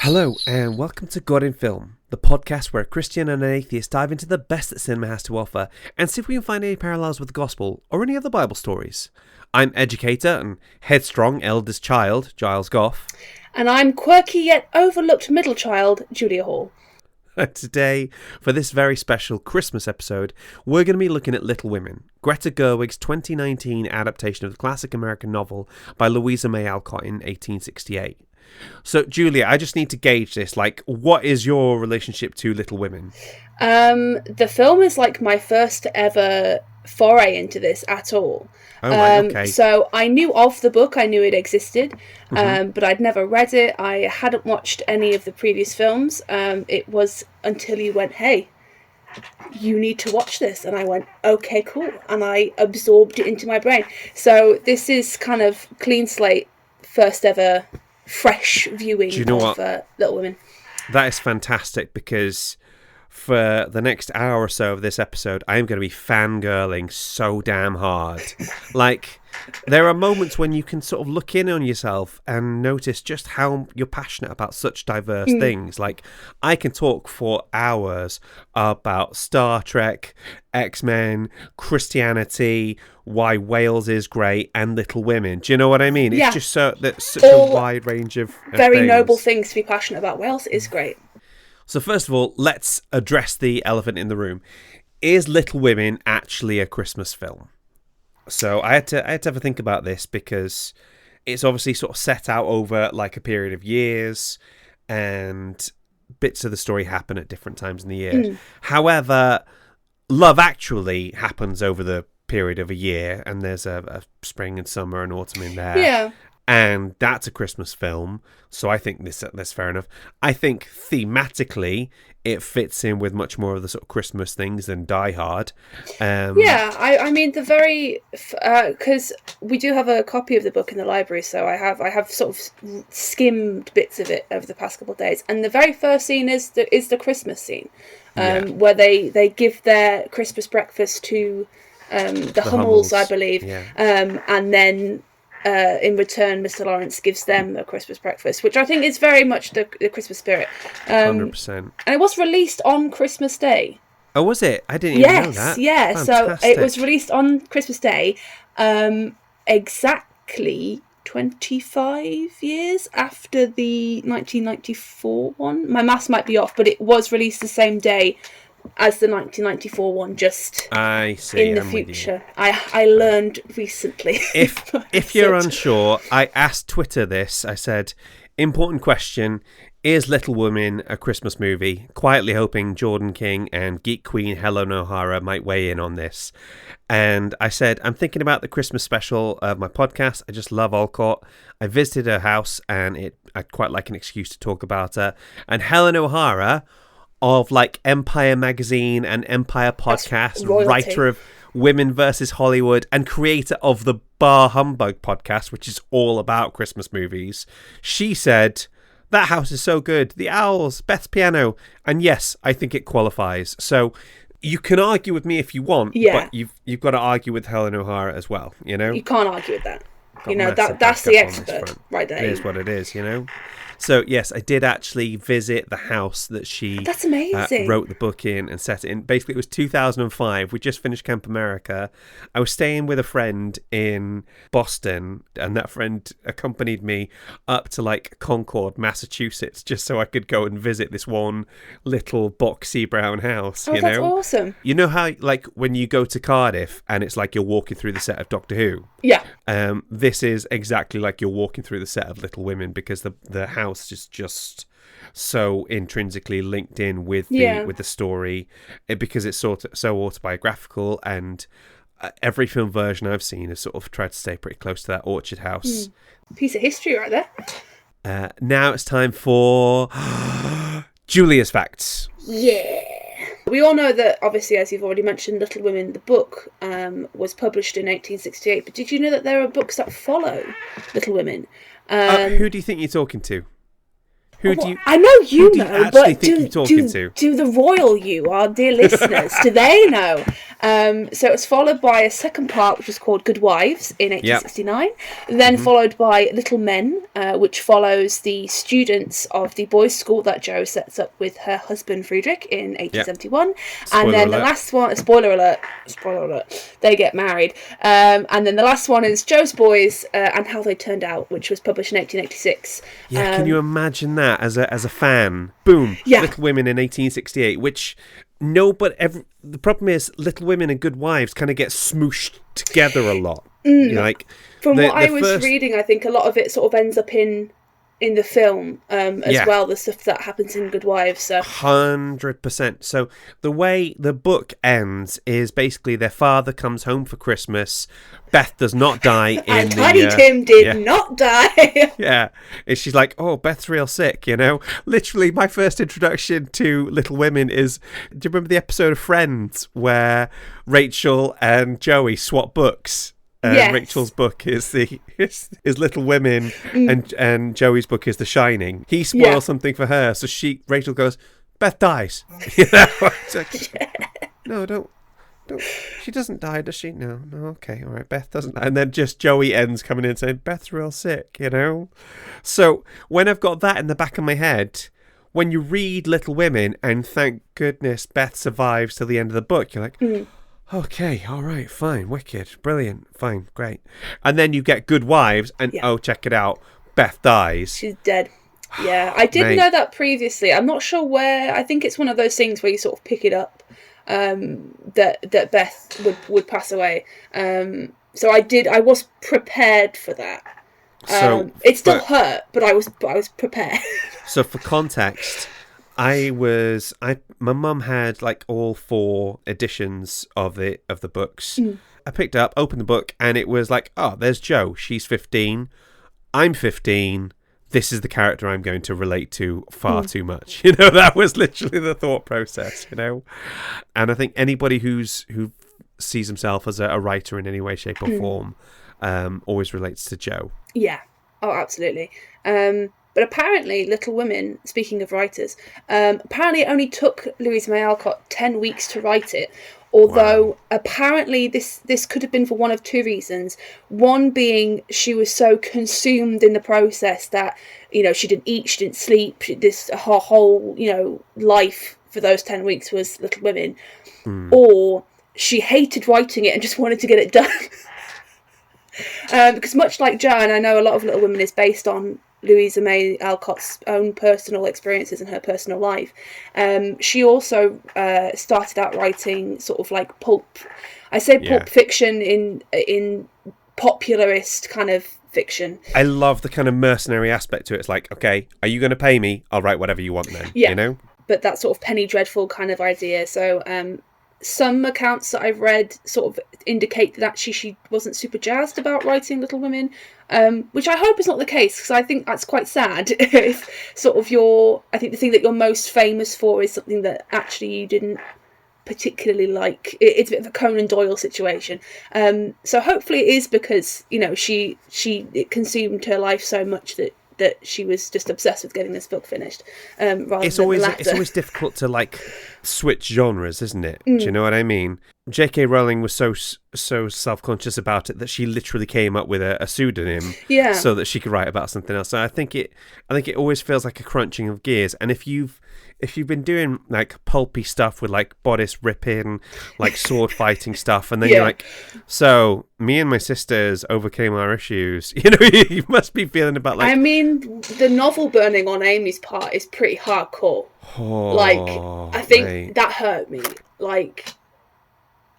Hello and welcome to God in Film, the podcast where a Christian and an atheist dive into the best that cinema has to offer and see if we can find any parallels with the gospel or any other Bible stories. I'm educator and headstrong eldest child, Giles Goff. And I'm quirky yet overlooked middle child, Julia Hall. Today, for this very special Christmas episode, we're going to be looking at Little Women, Greta Gerwig's 2019 adaptation of the classic American novel by Louisa May Alcott in 1868. So, Julia, I just need to gauge this. What is your relationship to Little Women? The film is like my first ever foray into this at all. Oh, right, okay. So I knew of the book, I knew it existed, but I'd never read it. I hadn't watched any of the previous films. It was until you went, hey, you need to watch this. And I went, okay, cool. And I absorbed it into my brain. So this is kind of clean slate, first ever fresh viewing of Little Women. That is fantastic, because for the next hour or so of this episode, I am going to be fangirling so damn hard. There are moments when you can sort of look in on yourself and notice just how you're passionate about such diverse things. I can talk for hours about Star Trek, X-Men, Christianity, why Wales is great, and Little Women. Do you know what I mean? Yeah. It's just that's such a wide range of very things. Noble things to be passionate about. Wales is great. So first of all, let's address the elephant in the room. Is Little Women actually a Christmas film? So I had to have a think about this, because it's obviously sort of set out over a period of years, and bits of the story happen at different times in the year. However, Love Actually happens over the period of a year, and there's a spring and summer and autumn in there. Yeah. And that's a Christmas film, so I think that's fair enough. I think thematically it fits in with much more of the sort of Christmas things than Die Hard. I mean the very because we do have a copy of the book in the library, so I have sort of skimmed bits of it over the past couple of days, and the very first scene is the Christmas scene, where they give their Christmas breakfast to the Hummels, I believe, and then. In return, Mr. Lawrence gives them a Christmas breakfast, which I think is very much the Christmas spirit. 100%. And it was released on Christmas Day. Oh, was it? I didn't even know that. Yeah. So it was released on Christmas Day, exactly 25 years after the 1994 one. My maths might be off, but it was released the same day as the 1994 one, just I see, in the future. I learned recently. If you're unsure, I asked Twitter this. I said, important question, is Little Women a Christmas movie? Quietly hoping Jordan King and Geek Queen Helen O'Hara might weigh in on this. And I said, I'm thinking about the Christmas special of my podcast. I just love Alcott. I visited her house, and I'd quite like an excuse to talk about her. And Helen O'Hara, of Empire Magazine and Empire Podcast, writer of Women versus Hollywood, and creator of the Bar Humbug podcast, which is all about Christmas movies. She said, that house is so good. The Owls, Beth's piano. And yes, I think it qualifies. So you can argue with me if you want, but you've got to argue with Helen O'Hara as well, you know? You can't argue with that. That's the expert right there. It is what it is, you know? So, yes, I did actually visit the house that she That's amazing. Wrote the book in and set it in. Basically, it was 2005. We just finished Camp America. I was staying with a friend in Boston, and that friend accompanied me up to Concord, Massachusetts, just so I could go and visit this one little boxy brown house. Oh, that's awesome. You know how, when you go to Cardiff and it's like you're walking through the set of Doctor Who? Yeah. This is exactly like you're walking through the set of Little Women, because the house is just so intrinsically linked in with the story, because it's so autobiographical, and every film version I've seen has sort of tried to stay pretty close to that orchard house. Piece of history right there. Now it's time for Julia's Facts. Yeah. We all know that, obviously, as you've already mentioned, Little Women, the book, was published in 1868. But did you know that there are books that follow Little Women? Who do you think you're talking to? I know you know, but do the royal you, our dear listeners, do they know? So it was followed by a second part, which was called Good Wives in 1869, then followed by Little Men, which follows the students of the boys' school that Jo sets up with her husband Friedrich in 1871. And then the last one, spoiler alert, they get married. And then the last one is Jo's Boys and How They Turned Out, which was published in 1886. Yeah, can you imagine that as a fan? Boom, Little Women in 1868, which... No, but the problem is Little Women and Good Wives kind of get smooshed together a lot. Like from what I was reading, I think a lot of it sort of ends up in the film as well. The stuff that happens in Good Wives. So 100%. So the way the book ends is basically their father comes home for Christmas. Beth does not die in and Tiny Tim did not die. Yeah. And she's like, oh, Beth's real sick, you know? Literally, my first introduction to Little Women is, do you remember the episode of Friends where Rachel and Joey swap books? Yes. Rachel's book is Little Women, and Joey's book is The Shining. He spoils something for her, so Rachel goes, Beth dies. You know? It's like, no, don't. She doesn't die, does she? No, okay, all right. Beth doesn't, and then just Joey ends coming in saying Beth's real sick, you know. So when I've got that in the back of my head, when you read Little Women, and thank goodness Beth survives till the end of the book, you're like. Okay, all right, fine, wicked, brilliant, fine, great. And then you get Good Wives, and oh, check it out, Beth dies. She's dead. Yeah, I didn't know that previously. I'm not sure where. I think it's one of those things where you sort of pick it up that Beth would pass away. So I was prepared for that. It still hurt, but I was prepared. So for context. My mum had like all 4 editions of the books. I picked it up, opened the book, and it was like, oh, there's Jo. She's 15. I'm 15. This is the character I'm going to relate to far too much. You know, that was literally the thought process, you know. And I think anybody who sees himself as a writer in any way, shape or form always relates to Jo. Yeah. Oh, absolutely. But apparently, Little Women, speaking of writers, apparently it only took Louisa May Alcott 10 weeks to write it. Although apparently this could have been for one of 2 reasons. One being she was so consumed in the process that, you know, she didn't eat, she didn't sleep. Her whole, you know, life for those 10 weeks was Little Women. Or she hated writing it and just wanted to get it done. Because much like Jo, and I know a lot of Little Women is based on Louisa May Alcott's own personal experiences and her personal life. She also started out writing sort of like pulp fiction in popularist kind of fiction. I love the kind of mercenary aspect to it. It's like, okay, are you going to pay me? I'll write whatever you want then. Yeah. You know? But that sort of penny dreadful kind of idea. So some accounts that I've read sort of indicate that actually she wasn't super jazzed about writing Little Women, which I hope is not the case, because I think that's quite sad if sort of I think the thing that you're most famous for is something that actually you didn't particularly like. It's a bit of a Conan Doyle situation. So hopefully it is because, you know, it consumed her life so much that she was just obsessed with getting this book finished. It's always difficult to like switch genres, isn't it? Do you know what I mean? J.K. Rowling was so self-conscious about it that she literally came up with a pseudonym, so that she could write about something else. So I think it always feels like a crunching of gears. And if you've been doing like pulpy stuff with like bodice ripping, like sword fighting stuff, and then you're like, so me and my sisters overcame our issues, you know, you must be feeling about like. I mean, the novel burning on Amy's part is pretty hardcore. I think that hurt me. Like,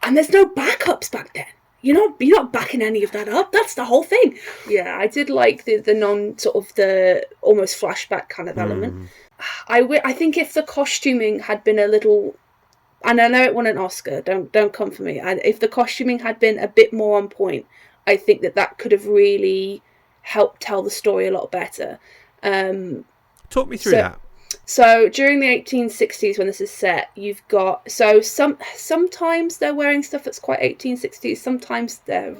and there's no backups back then. You're not backing any of that up. That's the whole thing. Yeah, I did like the non sort of the almost flashback kind of element. I think if the costuming had been a little, and I know it won an Oscar, don't come for me. If the costuming had been a bit more on point, I think that could have really helped tell the story a lot better. Talk me through that. So during the 1860s, when this is set, you've got sometimes they're wearing stuff that's quite 1860s. Sometimes they're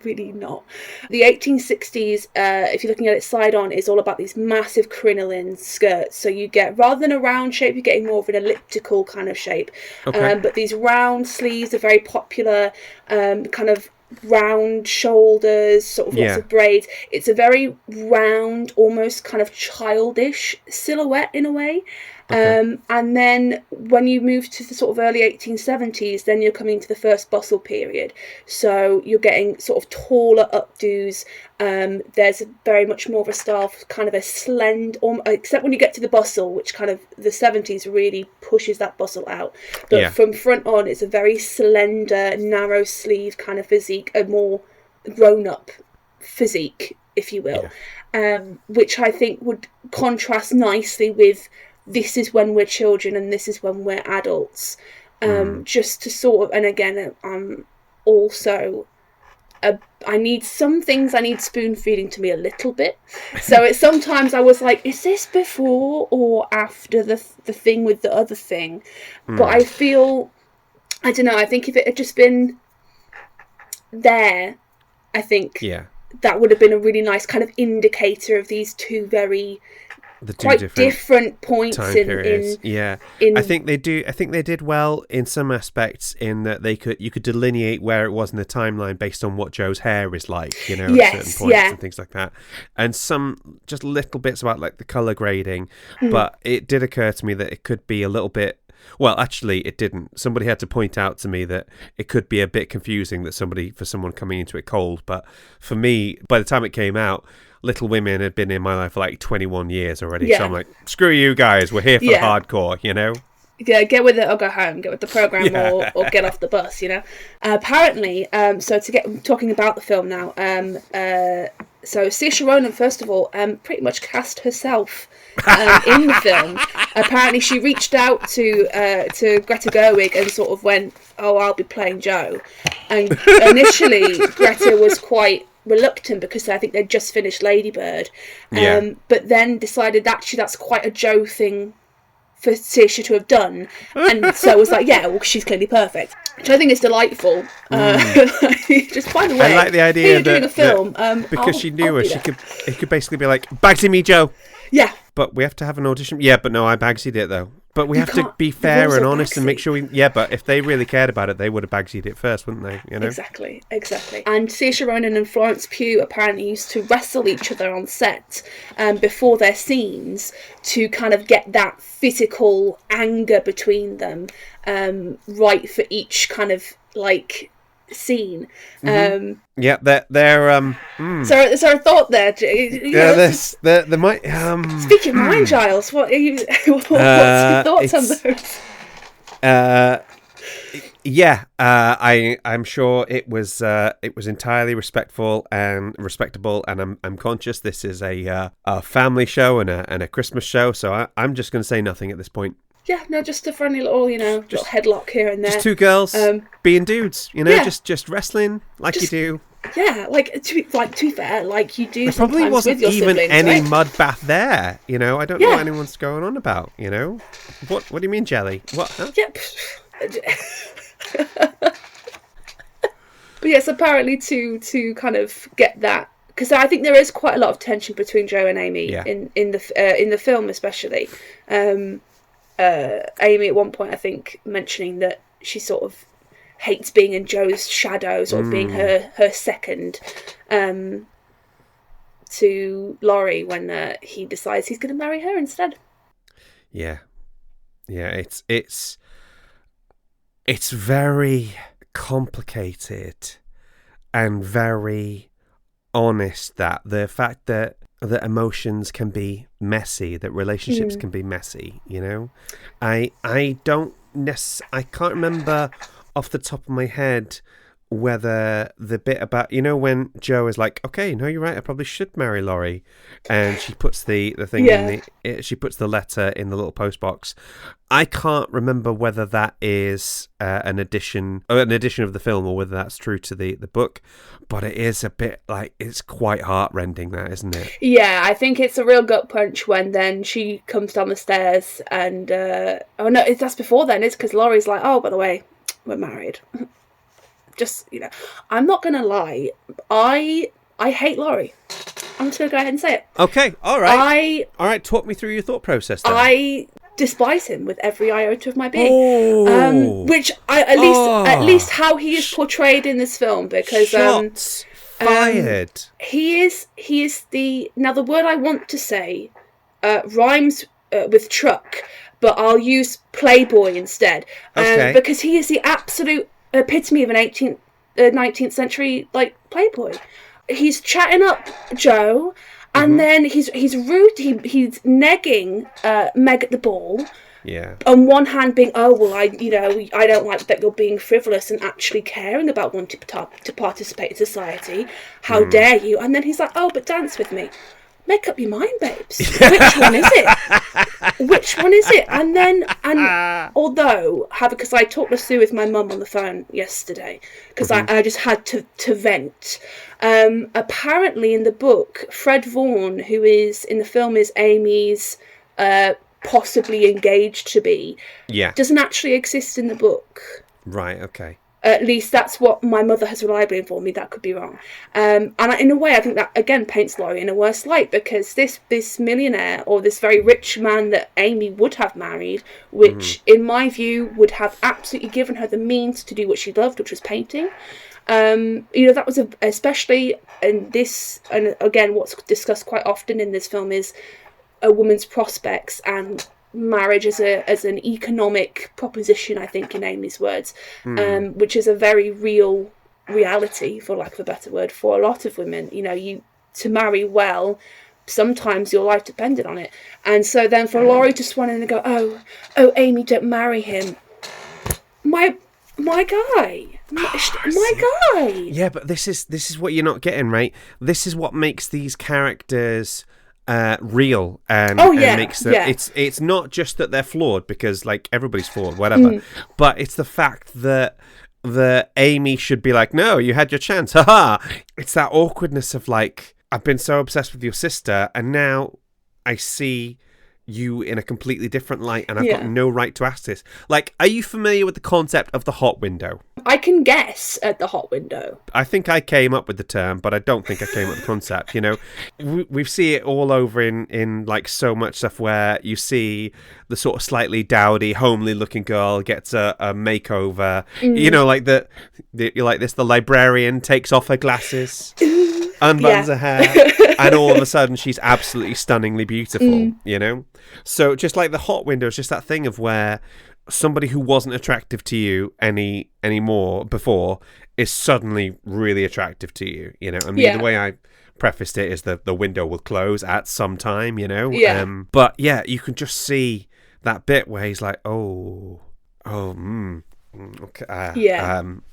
really not. The 1860s, if you're looking at it side on, is all about these massive crinoline skirts. So you get, rather than a round shape, you're getting more of an elliptical kind of shape. Okay. But these round sleeves are very popular. Kind of round shoulders, sort of lots of braids. It's a very round, almost kind of childish silhouette in a way. Okay. And then when you move to the sort of early 1870s, then you're coming to the first bustle period. So you're getting sort of taller updos. There's very much more of a style for kind of a slender, except when you get to the bustle, which kind of the 70s really pushes that bustle out. But from front on, it's a very slender, narrow sleeve kind of physique, a more grown-up physique, if you will, which I think would contrast nicely with this is when we're children and this is when we're adults. Just to sort of, and again, I'm also... I need some things I need spoon feeding to me a little bit. So it's sometimes I was like, is this before or after the thing with the other thing? But I feel, I don't know, I think if it had just been there, I think that would have been a really nice kind of indicator of these two very quite different points in I think they did well in some aspects in that you could delineate where it was in the timeline based on what Joe's hair is like, you know, at certain points and things like that, and some just little bits about like the color grading. But it did occur to me that it could be a little bit, well, actually it didn't. Somebody had to point out to me that it could be a bit confusing for someone coming into it cold. But for me, by the time it came out, Little Women had been in my life for like 21 years already. So I'm like, screw you guys, we're here for the hardcore, you know? Yeah, get with it or go home, get with the programme or get off the bus, you know? Apparently, so to get talking about the film now, so Saoirse Ronan, first of all, pretty much cast herself in the film. Apparently she reached out to Greta Gerwig and sort of went, oh, I'll be playing Joe. And initially Greta was quite reluctant because I think they'd just finished Lady Bird, but then decided actually that's quite a Joe thing for Saoirse to have done, and so was like, yeah, well, she's clearly perfect, which I think is delightful. Just by the way, I like the idea that doing a film because she knew her, it could basically be like, Bagsy me, Joe. Yeah, but we have to have an audition. Yeah, but no, I Bagsied it though. But we have to be fair and honest and make sure but if they really cared about it, they would have Bagsied it first, wouldn't they? You know? Exactly. And Saoirse Ronan and Florence Pugh apparently used to wrestle each other on set before their scenes to kind of get that physical anger between them right for each kind of like scene. They're So a thought there. There might speak your mind, Giles. What's your thoughts on those? I'm sure it was entirely respectful and respectable, and I'm conscious this is a family show and a Christmas show, so I'm just going to say nothing at this point. Yeah, no, just a friendly little, little headlock here and there. Just two girls being dudes, just wrestling like you do. Yeah, to be fair, like you do. There probably wasn't even any mud bath there. I don't know what anyone's going on about. What do you mean, Jelly? What? Huh? Yep. But yes, apparently to kind of get that, because I think there is quite a lot of tension between Joe and Amy in the film, especially. Amy at one point, I think, mentioning that she sort of hates being in Joe's shadow, sort of being her second to Laurie when he decides he's going to marry her instead. Yeah, it's very complicated and very honest, that the fact that emotions can be messy, that relationships can be messy, I can't remember off the top of my head whether the bit about, you know, when Joe is like, okay, no, you're right, I probably should marry Laurie, and she puts the thing in she puts the letter in the little postbox. I can't remember whether that is an addition of the film, or whether that's true to the book, but it is a bit like, it's quite heartrending, that, isn't it? Yeah, I think it's a real gut punch when then she comes down the stairs and oh no, that's before then. It's because Laurie's like, oh, by the way, we're married. Just, you know, I'm not gonna lie, I hate Laurie. I'm just gonna go ahead and say it. Okay, all right. All right, talk me through your thought process then. I despise him with every iota of my being. Which at least how he is portrayed in this film, because shots fired. He is the word I want to say rhymes with truck, but I'll use playboy instead. Okay. Because he is the absolute epitome of an 19th century like playboy. He's chatting up Joe, and then he's rude. He's negging Meg at the ball. Yeah. On one hand, being, oh well, I don't like that you're being frivolous and actually caring about wanting to participate in society. How dare you? And then he's like, oh, but dance with me. Make up your mind, babes. Which one is it? Which one is it? And although, because I talked this through with my mum on the phone yesterday, because I just had to vent. Apparently in the book, Fred Vaughn, who is in the film is Amy's possibly engaged to be, doesn't actually exist in the book. Right, okay. At least that's what my mother has reliably informed me. That could be wrong. And in a way, I think that, again, paints Laurie in a worse light, because this millionaire, or this very rich man that Amy would have married, which, in my view, would have absolutely given her the means to do what she loved, which was painting. That was especially in this, and again, what's discussed quite often in this film is a woman's prospects and marriage as an economic proposition, I think, in Amy's words, which is a very real reality, for lack of a better word, for a lot of women. You know, to marry well, sometimes your life depended on it. And so then for Laurie to swan in and go, oh, Amy, don't marry him. My guy. My guy. Yeah, but this is what you're not getting, right? This is what makes these characters real and makes them. It's not just that they're flawed, because like everybody's flawed, whatever. But it's the fact that Amy should be like, no, you had your chance, haha. It's that awkwardness of like, I've been so obsessed with your sister, and now I see you in a completely different light, and I've got no right to ask this. Like, are you familiar with the concept of the hot window? I can guess at the hot window. I think I came up with the term, but I don't think I came up with the concept. You know, we see it all over in like so much stuff where you see the sort of slightly dowdy, homely looking girl gets a makeover. You know, like you're like this, the librarian takes off her glasses, unbuttons her hair, and all of a sudden she's absolutely stunningly beautiful, you know? So just like the hot window is just that thing of where somebody who wasn't attractive to you anymore before is suddenly really attractive to you, you know? I mean, the way I prefaced it is that the window will close at some time, you know? But yeah, you can just see that bit where he's like, okay,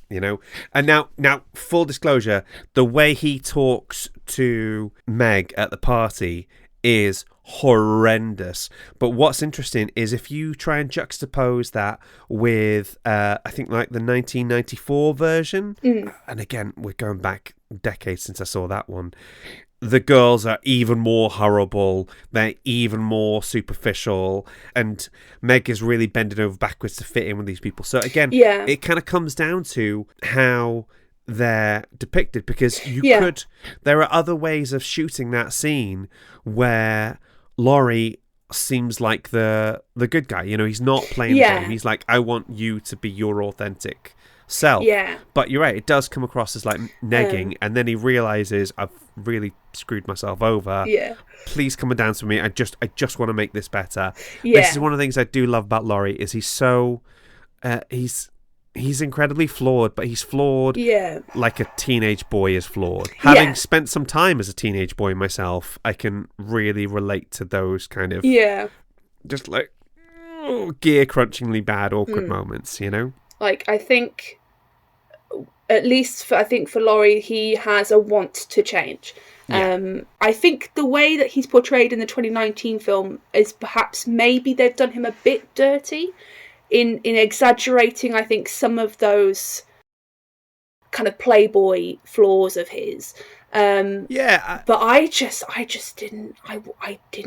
you know. And now full disclosure, the way he talks to Meg at the party is horrendous. But what's interesting is if you try and juxtapose that with I think like the 1994 version, and again, we're going back decades since I saw that one, the girls are even more horrible, they're even more superficial, and Meg is really bending over backwards to fit in with these people. So again, it kind of comes down to how they're depicted, because there are other ways of shooting that scene where Laurie seems like the good guy. You know, he's not playing the game. He's like, I want you to be your authentic self. But you're right, it does come across as like negging, and then he realizes, I've really screwed myself over. Please come and dance with me. I just want to make this better. This is one of the things I do love about Laurie, is he's so he's incredibly flawed, but he's flawed like a teenage boy is flawed. Having spent some time as a teenage boy myself, I can really relate to those kind of just like gear crunchingly bad awkward moments, you know? Like, I think at least I think for Laurie, he has a want to change. Yeah. I think the way that he's portrayed in the 2019 film is perhaps maybe they've done him a bit dirty in exaggerating, I think, some of those kind of playboy flaws of his. But I just didn't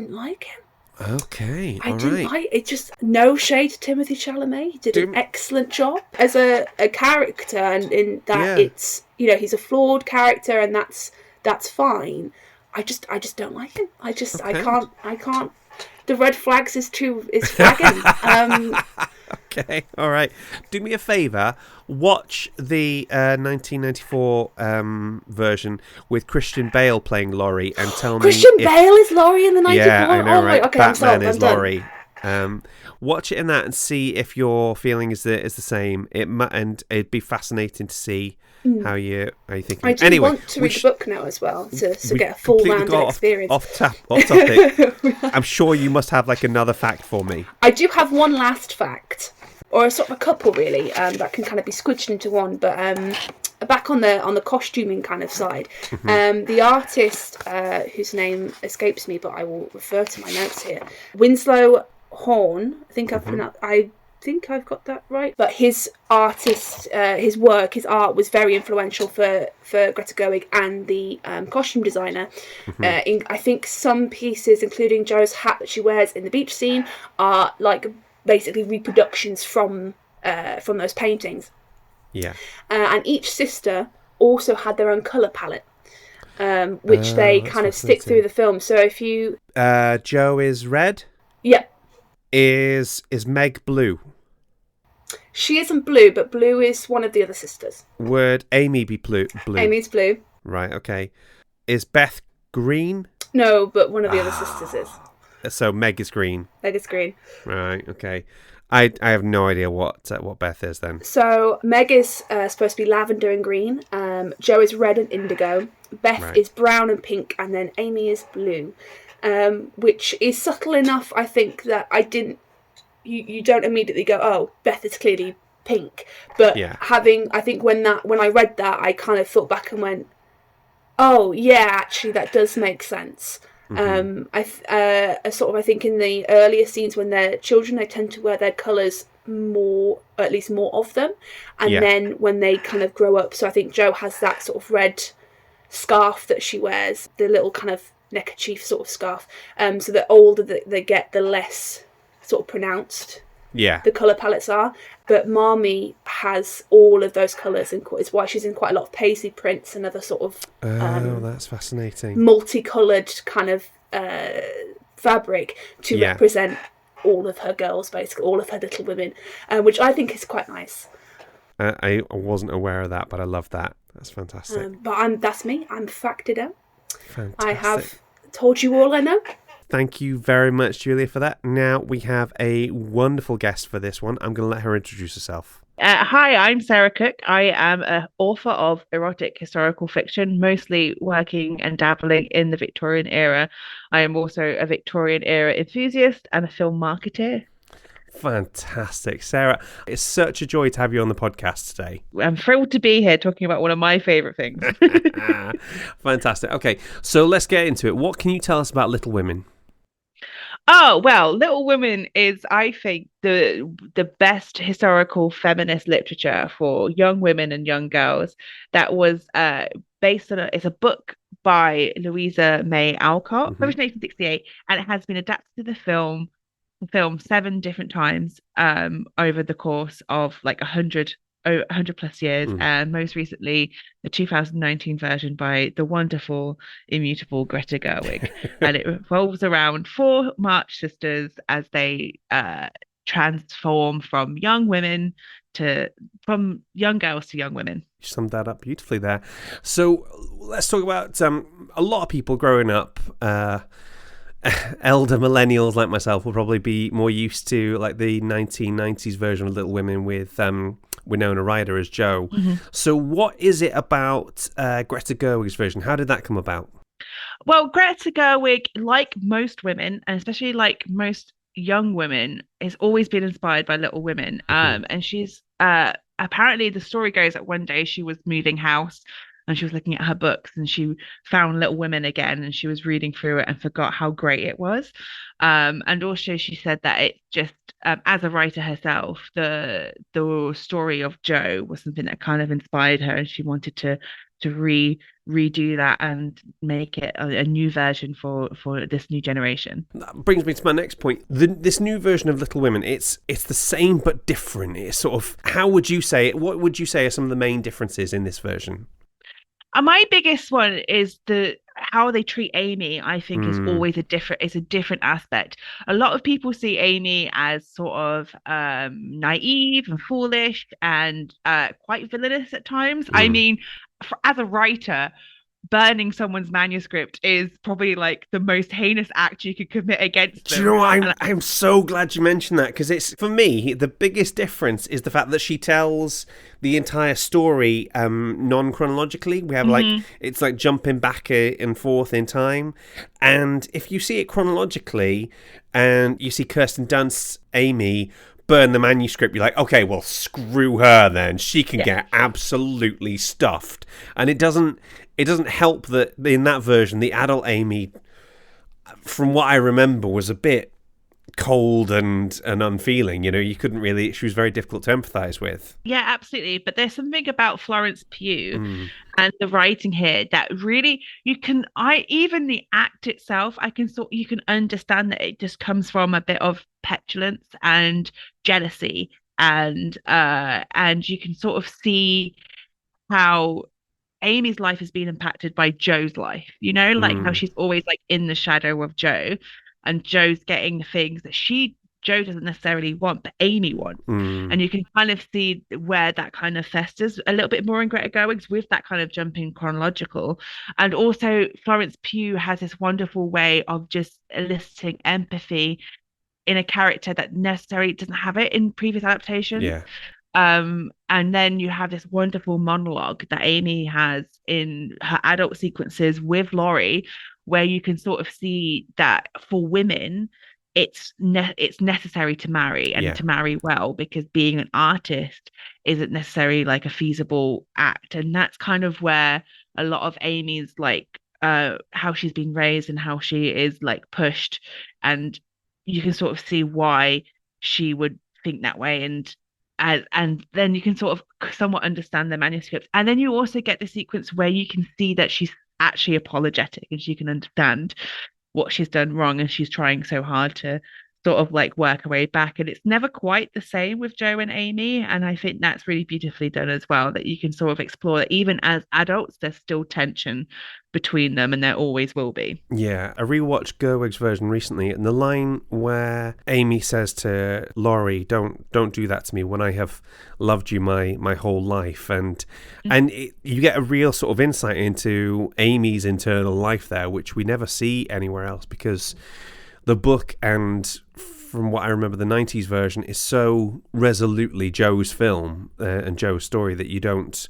like him. Okay, I didn't like it. Just no shade to Timothée Chalamet. He did an excellent job as a character, and in that it's, you know, he's a flawed character, and that's fine. I just don't like him. I can't. The red flags is flagging. Okay, all right. Do me a favour. Watch the 1994 version with Christian Bale playing Laurie, and tell me. Christian Bale is Laurie in the 94. Yeah, I know, right? Okay, Batman is I'm Laurie. Watch it in that and see if your feeling is the same. And it'd be fascinating to see how you think. I do want to read the book now as well to get a full rounded experience. Off topic. I'm sure you must have like another fact for me. I do have one last fact, or a sort of a couple really, that can kind of be squidged into one. But back on the costuming kind of side, the artist whose name escapes me, but I will refer to my notes here, Winslow Horn. I think I've got that right. But his art was very influential for Greta Gerwig and the costume designer. I think some pieces, including Jo's hat that she wears in the beach scene, are like basically reproductions from those paintings. Yeah. And each sister also had their own colour palette, which they kind of stick through the film. So if you... Jo is red? Yeah. Is Meg blue? She isn't blue, but blue is one of the other sisters. Would Amy be blue? Amy's blue. Right, okay. Is Beth green? No, but one of the other sisters is. So Meg is green. Meg is green. Right, okay. I have no idea what Beth is then. So Meg is supposed to be lavender and green. Jo is red and indigo. Beth is brown and pink, and then Amy is blue. Which is subtle enough, I think, that you don't immediately go, oh, Beth is clearly pink. But I think when I read that, I kind of thought back and went, oh yeah, actually that does make sense. I think in the earlier scenes when they're children, they tend to wear their colours more, or at least more of them, and then when they kind of grow up, so I think Jo has that sort of red scarf that she wears, the little kind of neckerchief sort of scarf, so the older they get, the less sort of pronounced the colour palettes are. But Marmee has all of those colours, and it's why she's in quite a lot of paisley prints and other sort of that's fascinating, multicoloured kind of fabric to represent all of her girls, basically all of her little women, which I think is quite nice. I wasn't aware of that, but I love that. That's fantastic. But that's me. I'm facted out. Fantastic. I have told you all I know. Thank you very much, Julia, for that. Now we have a wonderful guest for this one. I'm going to let her introduce herself. Hi, I'm Sarah Cooke. I am an author of erotic historical fiction, mostly working and dabbling in the Victorian era. I am also a Victorian era enthusiast and a film marketer. Fantastic. Sarah, it's such a joy to have you on the podcast today. I'm thrilled to be here talking about one of my favourite things. Fantastic. Okay, so let's get into it. What can you tell us about Little Women? Oh, well, Little Women is, I think, the best historical feminist literature for young women and young girls that was based on it's a book by Louisa May Alcott, published in 1868, and it has been adapted to the film 7 different times over the course of like 100 plus years, and most recently the 2019 version by the wonderful, immutable Greta Gerwig. And it revolves around 4 March sisters as they transform from young girls to young women. You summed that up beautifully there. So let's talk about a lot of people growing up. Elder millennials like myself will probably be more used to like the 1990s version of Little Women with Winona Ryder as Jo. So what is it about Greta Gerwig's version? How did that come about? Well, Greta Gerwig, like most women, and especially like most young women, has always been inspired by Little Women. And she's apparently the story goes that one day she was moving house and she was looking at her books and she found Little Women again and she was reading through it and forgot how great it was. And also she said that it just as a writer herself, the story of Jo was something that kind of inspired her and she wanted to redo that and make it a new version for this new generation. That brings me to my next point. This new version of Little Women, it's the same but different. It's sort of, how would you say it? What would you say are some of the main differences in this version? My biggest one is the how they treat Amy, I think, is always a different aspect. A lot of people see Amy as sort of naive and foolish and quite villainous at times. I mean, as a writer, burning someone's manuscript is probably like the most heinous act you could commit against them. Do you know what? I'm so glad you mentioned that, because it's, for me, the biggest difference is the fact that she tells the entire story non-chronologically. We have it's like jumping back and forth in time. And if you see it chronologically and you see Kirsten Dunst's Amy burn the manuscript, you're like, okay, well, screw her then. She can get absolutely stuffed. And it doesn't help that in that version, the adult Amy, from what I remember, was a bit cold and unfeeling. You know, you couldn't really, she was very difficult to empathise with. Yeah, absolutely. But there's something about Florence Pugh and the writing here that really even the act itself, you can understand that it just comes from a bit of petulance and jealousy, and you can sort of see how Amy's life has been impacted by Jo's life, you know, like how she's always like in the shadow of Jo, and Jo's getting the things that Jo doesn't necessarily want, but Amy wants. And you can kind of see where that kind of festers a little bit more in Greta Gerwig's with that kind of jumping chronological. And also Florence Pugh has this wonderful way of just eliciting empathy in a character that necessarily doesn't have it in previous adaptations. Yeah. And then you have this wonderful monologue that Amy has in her adult sequences with Laurie, where you can sort of see that for women, it's necessary to marry and to marry well, because being an artist isn't necessarily like a feasible act. And that's kind of where a lot of Amy's like how she's been raised and how she is like pushed, and you can sort of see why she would think that way. And then you can sort of somewhat understand the manuscript. And then you also get the sequence where you can see that she's actually apologetic and she can understand what she's done wrong, and she's trying so hard to sort of like work her way back. And it's never quite the same with Jo and Amy. And I think that's really beautifully done as well, that you can sort of explore that even as adults, there's still tension between them, and there always will be. Yeah, I rewatched Gerwig's version recently, and the line where Amy says to Laurie, don't do that to me when I have loved you my whole life. And you get a real sort of insight into Amy's internal life there, which we never see anywhere else, because the book, and from what I remember, the 90s version is so resolutely Jo's film and Jo's story that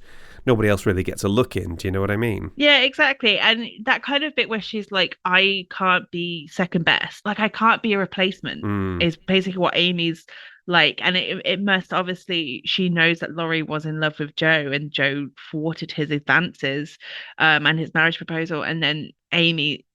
nobody else really gets a look in. Do you know what I mean? Yeah, exactly. And that kind of bit where she's like, I can't be second best. Like, I can't be a replacement is basically what Amy's like. And it must, obviously, she knows that Laurie was in love with Jo, and Jo thwarted his advances and his marriage proposal. And then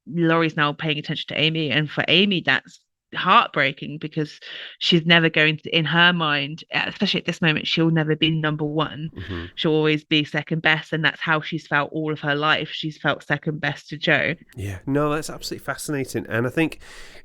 Laurie's now paying attention to Amy. And for Amy, that's heartbreaking, because she's never going to, in her mind, especially at this moment, she'll never be number one. She'll always be second best, and that's how she's felt all of her life. She's felt second best to Jo. Yeah, no, that's absolutely fascinating. And I think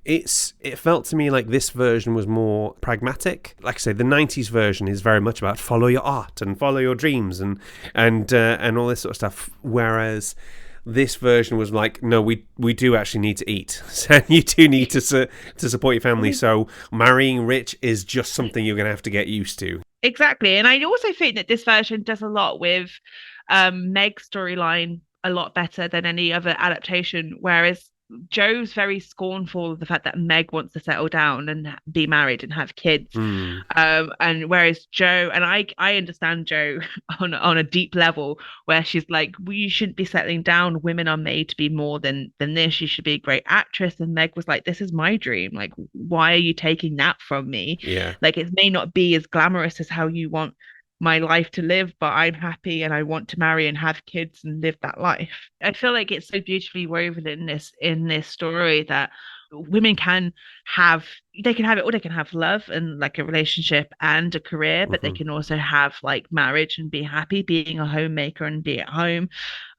it felt to me like this version was more pragmatic. Like I say, the 90s version is very much about follow your art and follow your dreams and all this sort of stuff, whereas this version was like, no, we do actually need to eat, and you do need to support your family. So marrying rich is just something you're going to have to get used to. Exactly. And I also think that this version does a lot with Meg's storyline a lot better than any other adaptation, whereas Jo's very scornful of the fact that Meg wants to settle down and be married and have kids. And whereas Jo, and I understand Jo on a deep level, where she's like, we shouldn't be settling down. Women are made to be more than this. You should be a great actress. And Meg was like, this is my dream. Like, why are you taking that from me? Yeah. Like, it may not be as glamorous as how you want my life to live, but I'm happy and I want to marry and have kids and live that life. I feel like it's so beautifully woven in this story that women can have they can have it, or they can have love and like a relationship and a career, but they Hmm. can also have like marriage and be happy being a homemaker and be at home,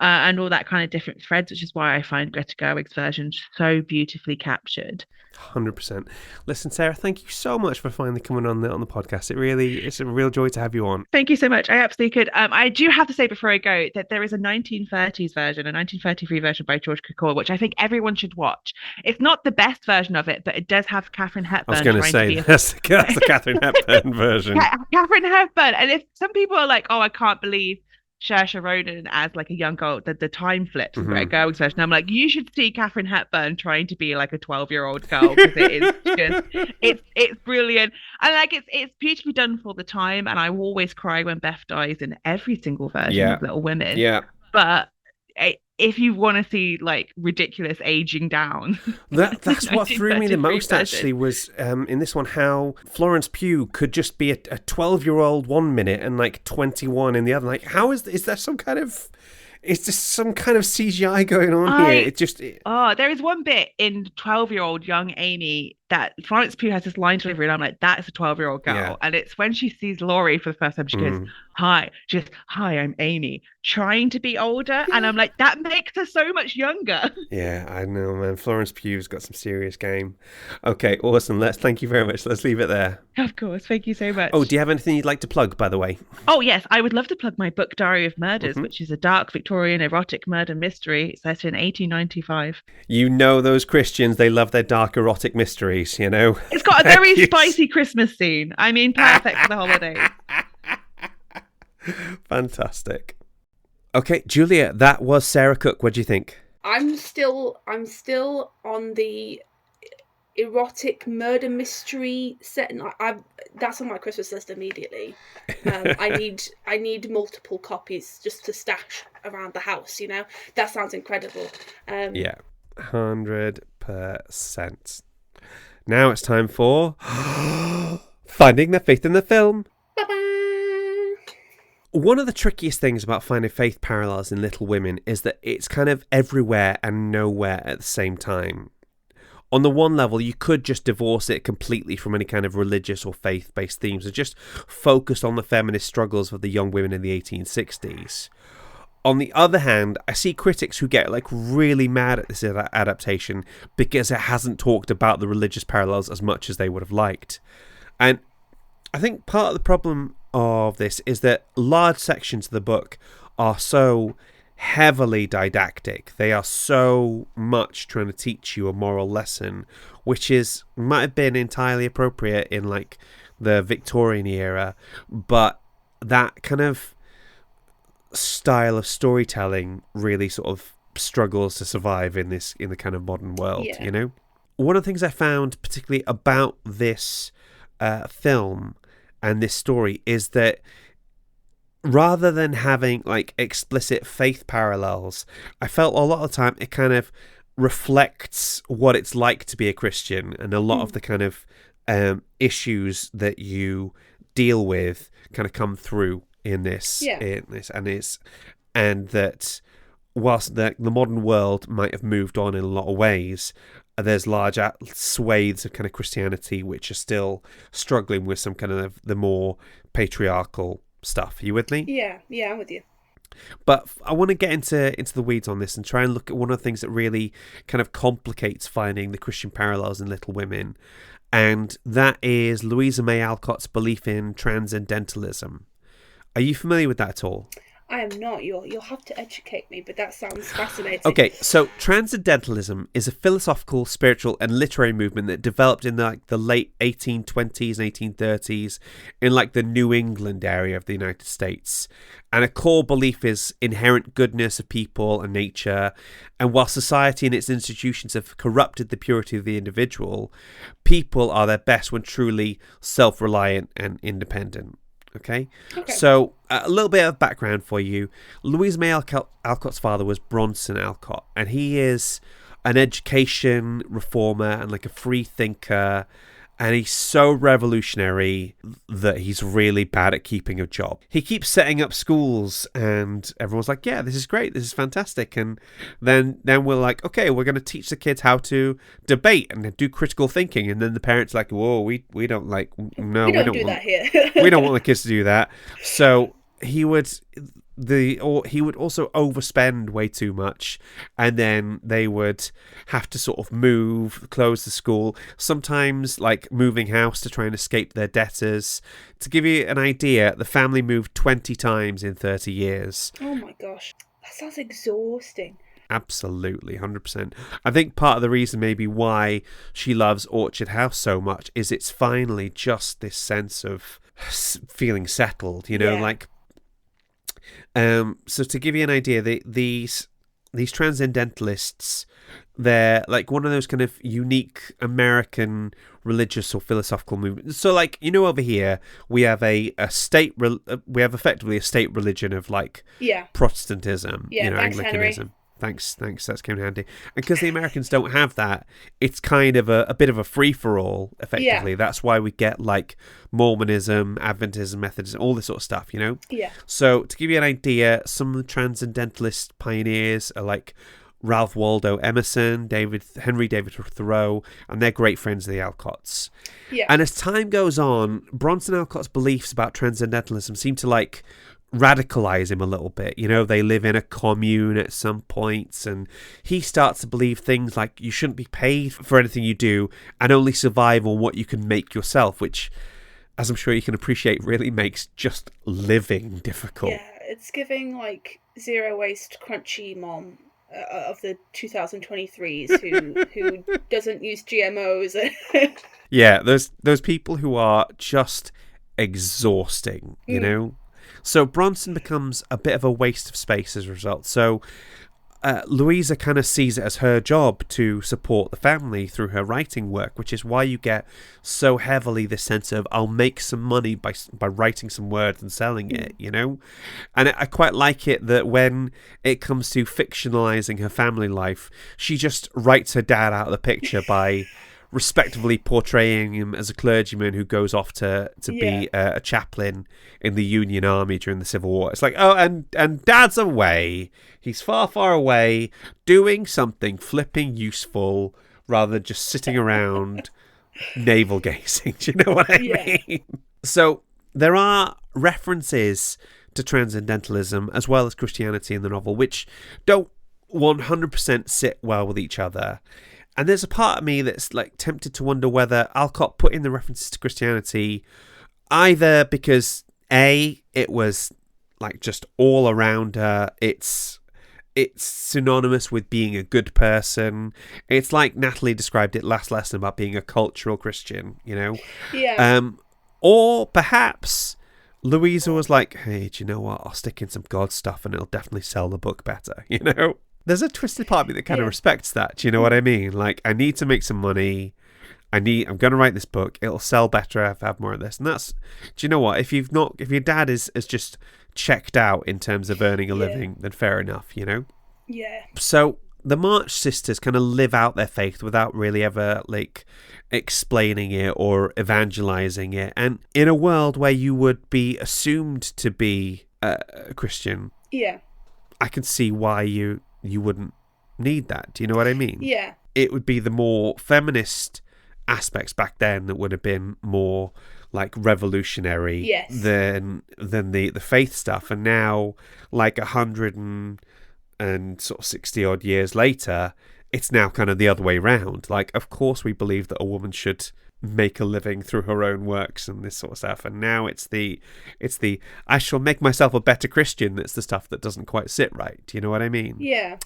and all that kind of different threads, which is why I find Greta Gerwig's version so beautifully captured. 100%. Listen, Sarah, thank you so much for finally coming on the podcast. It's a real joy to have you on. Thank you so much. I absolutely could. I do have to say before I go that there is a 1930s version, a 1933 version by George Cukor, which I think everyone should watch. It's not the best version of it, but it does have Catherine I was Hepburn going to trying to say be that's the Catherine Hepburn version. Catherine Hepburn. And if some people are like, "Oh, I can't believe Saoirse Ronan as like a young girl," the time flip from Greta Hmm. Gerwig's version, I'm like, you should see Catherine Hepburn trying to be like a 12-year-old girl, because it is just it's brilliant, and like it's beautifully done for the time. And I will always cry when Beth dies in every single version Yeah. of Little Women. Yeah. But if you want to see like ridiculous aging down, That's what threw me the 1933 most, version. actually, was in this one how Florence Pugh could just be a 12-year-old 1 minute and like 21 in the other. Like, how is there some kind of... Is there some kind of CGI going on here? Oh, there is one bit in 12-year-old young Amy that Florence Pugh has this line delivery, and I'm like, that is a 12-year-old girl. Yeah. And it's when she sees Laurie for the first time, she goes, hi. She goes, hi, I'm Amy, trying to be older. And I'm like, that makes her so much younger. Yeah, I know, man. Florence Pugh's got some serious game. Okay, awesome. Thank you very much. Let's leave it there. Of course. Thank you so much. Oh, do you have anything you'd like to plug, by the way? Oh, yes. I would love to plug my book, Diary of Murders, which is a dark Victorian erotic murder mystery set in 1895. You know those Christians, they love their dark erotic mysteries, you know? It's got a very spicy Christmas scene. I mean, perfect for the holidays. Fantastic. Okay, Julia, that was Sarah Cooke. What do you think? I'm still on the erotic murder mystery set, and that's on my Christmas list immediately. I need multiple copies just to stash around the house. You know, that sounds incredible. Yeah, 100%. Now it's time for Finding the Faith in the Film. Ba-ba! One of the trickiest things about finding faith parallels in Little Women is that it's kind of everywhere and nowhere at the same time. On the one level, you could just divorce it completely from any kind of religious or faith-based themes and just focus on the feminist struggles of the young women in the 1860s. On the other hand, I see critics who get like really mad at this adaptation because it hasn't talked about the religious parallels as much as they would have liked. And I think part of the problem of this is that large sections of the book are so heavily didactic. They are so much trying to teach you a moral lesson, which might have been entirely appropriate in like the Victorian era, but that kind of style of storytelling really sort of struggles to survive in the kind of modern world. Yeah. You know, one of the things I found particularly about this film and this story is that rather than having like explicit faith parallels, I felt a lot of the time it kind of reflects what it's like to be a Christian, and a lot of the kind of issues that you deal with kind of come through in this. And that whilst the modern world might have moved on in a lot of ways, there's large swathes of kind of Christianity which are still struggling with some kind of the more patriarchal stuff. Are you with me? Yeah, I'm with you. But I want to get into the weeds on this and try and look at one of the things that really kind of complicates finding the Christian parallels in Little Women, and that is Louisa May Alcott's belief in transcendentalism. Are you familiar with that at all? I am not. You'll have to educate me, but that sounds fascinating. Okay, so transcendentalism is a philosophical, spiritual, and literary movement that developed in the late 1820s and 1830s in like the New England area of the United States. And a core belief is inherent goodness of people and nature. And while society and its institutions have corrupted the purity of the individual, people are their best when truly self-reliant and independent. Okay, so a little bit of background for you. Louisa May Alcott's father was Bronson Alcott, and he is an education reformer and like a free thinker, And he's so revolutionary that he's really bad at keeping a job. He keeps setting up schools and everyone's like, yeah, this is great. This is fantastic. And then we're like, okay, we're going to teach the kids how to debate and do critical thinking. And then the parents are like, whoa, we don't like, no, we don't do that here. We don't want the kids to do that. So he would also overspend way too much, and then they would have to sort of close the school, sometimes like moving house to try and escape their debtors. To give you an idea, the family moved 20 times in 30 years. Oh my gosh, that sounds exhausting. Absolutely, 100%. I think part of the reason maybe why she loves Orchard House so much is it's finally just this sense of feeling settled, like. So to give you an idea, these transcendentalists, they're like one of those kind of unique American religious or philosophical movements. So like, over here we have we have effectively a state religion of like Protestantism, thanks, Anglicanism. Henry. Thanks, that's came in handy. And because the Americans don't have that, it's kind of a bit of a free-for-all, effectively. Yeah. That's why we get, like, Mormonism, Adventism, Methodism, all this sort of stuff, Yeah. So, to give you an idea, some of the transcendentalist pioneers are, like, Ralph Waldo Emerson, Henry David Thoreau, and they're great friends of the Alcotts. Yeah. And as time goes on, Bronson Alcott's beliefs about transcendentalism seem to, like, radicalize him a little bit. They live in a commune at some points, and he starts to believe things like you shouldn't be paid for anything you do and only survive on what you can make yourself, which, as I'm sure you can appreciate, really makes just living difficult. Yeah, it's giving like zero waste crunchy mom of the 2023s who doesn't use GMOs. Yeah, those people who are just exhausting, So Bronson becomes a bit of a waste of space as a result. So Louisa kind of sees it as her job to support the family through her writing work, which is why you get so heavily this sense of I'll make some money by writing some words and selling it, And I quite like it that when it comes to fictionalizing her family life, she just writes her dad out of the picture by respectively portraying him as a clergyman who goes off to be a chaplain in the Union Army during the Civil War. It's like, oh, and Dad's away. He's far, far away doing something flipping useful rather than just sitting around navel gazing. Do you know what I mean? So there are references to transcendentalism as well as Christianity in the novel, which don't 100% sit well with each other. And there's a part of me that's like tempted to wonder whether Alcott put in the references to Christianity either because it was like just all around her. It's synonymous with being a good person. It's like Natalie described it last lesson about being a cultural Christian, Yeah. Or perhaps Louisa was like, hey, do you know what? I'll stick in some God stuff and it'll definitely sell the book better, There's a twisted part of me that kind of respects that. Do you know what I mean? Like, I need to make some money. I'm going to write this book. It'll sell better if I have more of this. And that's, do you know what? If your dad is just checked out in terms of earning a living, then fair enough, Yeah. So the March sisters kind of live out their faith without really ever like explaining it or evangelizing it. And in a world where you would be assumed to be a Christian, I can see why you wouldn't need that. Do you know what I mean? Yeah. It would be the more feminist aspects back then that would have been more like revolutionary than the faith stuff. And now, like 160 odd years later, it's now kind of the other way round. Like, of course, we believe that a woman should make a living through her own works and this sort of stuff. And now it's the I shall make myself a better Christian. That's the stuff that doesn't quite sit right. Do you know what I mean? Yeah.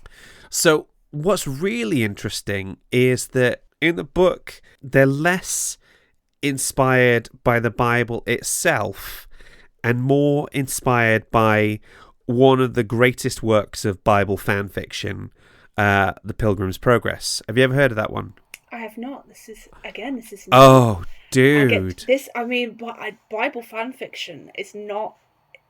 So what's really interesting is that in the book, they're less inspired by the Bible itself and more inspired by one of the greatest works of Bible fan fiction, The Pilgrim's Progress. Have you ever heard of that one? I have not. This is oh, dude. Bible fan fiction is not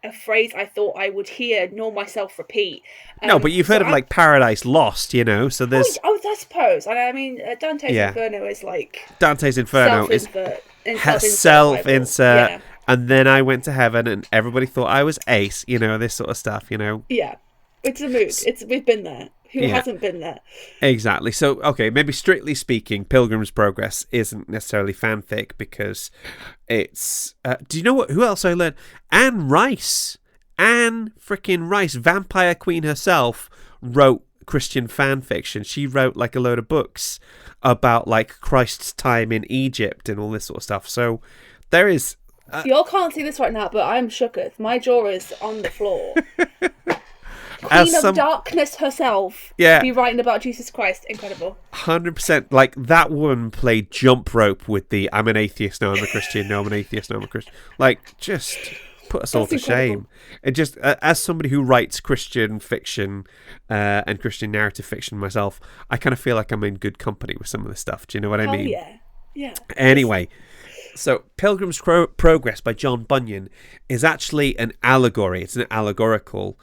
a phrase I thought I would hear nor myself repeat. No, but you've heard of like Paradise Lost, you know, so there's... Oh, I suppose. I mean, Dante's Yeah. Inferno is like... Dante's Inferno is self-insert, yeah. and then I went to heaven and everybody thought I was ace, you know, this sort of stuff, you know. Yeah, it's a mood. We've been there. Who hasn't been there? Exactly. So, okay, maybe strictly speaking, Pilgrim's Progress isn't necessarily fanfic because it's... do you know who else I learned? Anne freaking Rice, Vampire Queen herself, wrote Christian fan fiction. She wrote like a load of books about like Christ's time in Egypt and all this sort of stuff. So there is... Y'all can't see this right now, but I'm shooketh. My jaw is on the floor. Queen of Darkness herself. Yeah. Be writing about Jesus Christ. Incredible. 100%. Like, that woman played jump rope with the I'm an atheist, no I'm a Christian, no I'm an atheist, no I'm a Christian. Like, just put us all to shame. It just, as somebody who writes Christian fiction and Christian narrative fiction myself, I kind of feel like I'm in good company with some of this stuff. Do you know what I mean? Yeah. Yeah. Anyway, so Pilgrim's Progress by John Bunyan is actually an allegory. It's an allegorical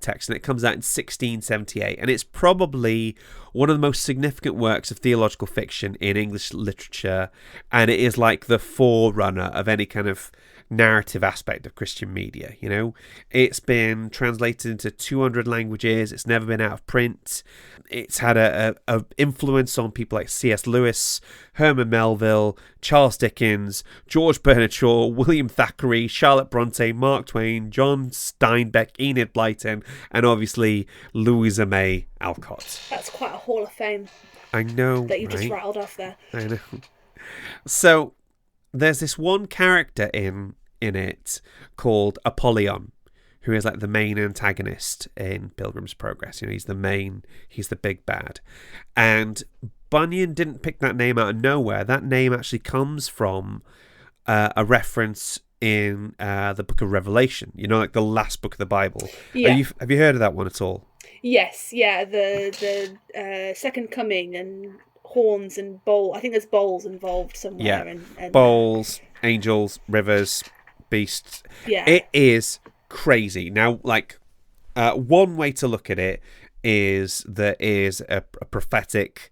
text, and it comes out in 1678, and it's probably one of the most significant works of theological fiction in English literature, and it is like the forerunner of any kind of narrative aspect of Christian media. You know, it's been translated into 200 languages. It's never been out of print. It's had a influence on people like C.S. Lewis, Herman Melville, Charles Dickens, George Bernard Shaw, William Thackeray, Charlotte Bronte, Mark Twain, John Steinbeck, Enid Blyton, and obviously Louisa May Alcott. That's quite a hall of fame. I know, that you right? just rattled off there. I know. So there's this one character in it called Apollyon, who is like the main antagonist in Pilgrim's Progress. You know, he's the big bad. And Bunyan didn't pick that name out of nowhere. That name actually comes from a reference in the book of Revelation. You know, like the last book of the Bible. Yeah. Have you heard of that one at all? Yes, yeah, the second coming and horns and bowl. I think there's bowls involved somewhere. Yeah, and bowls, angels, rivers, beasts. Yeah. It is crazy. Now, like, one way to look at it is there is a prophetic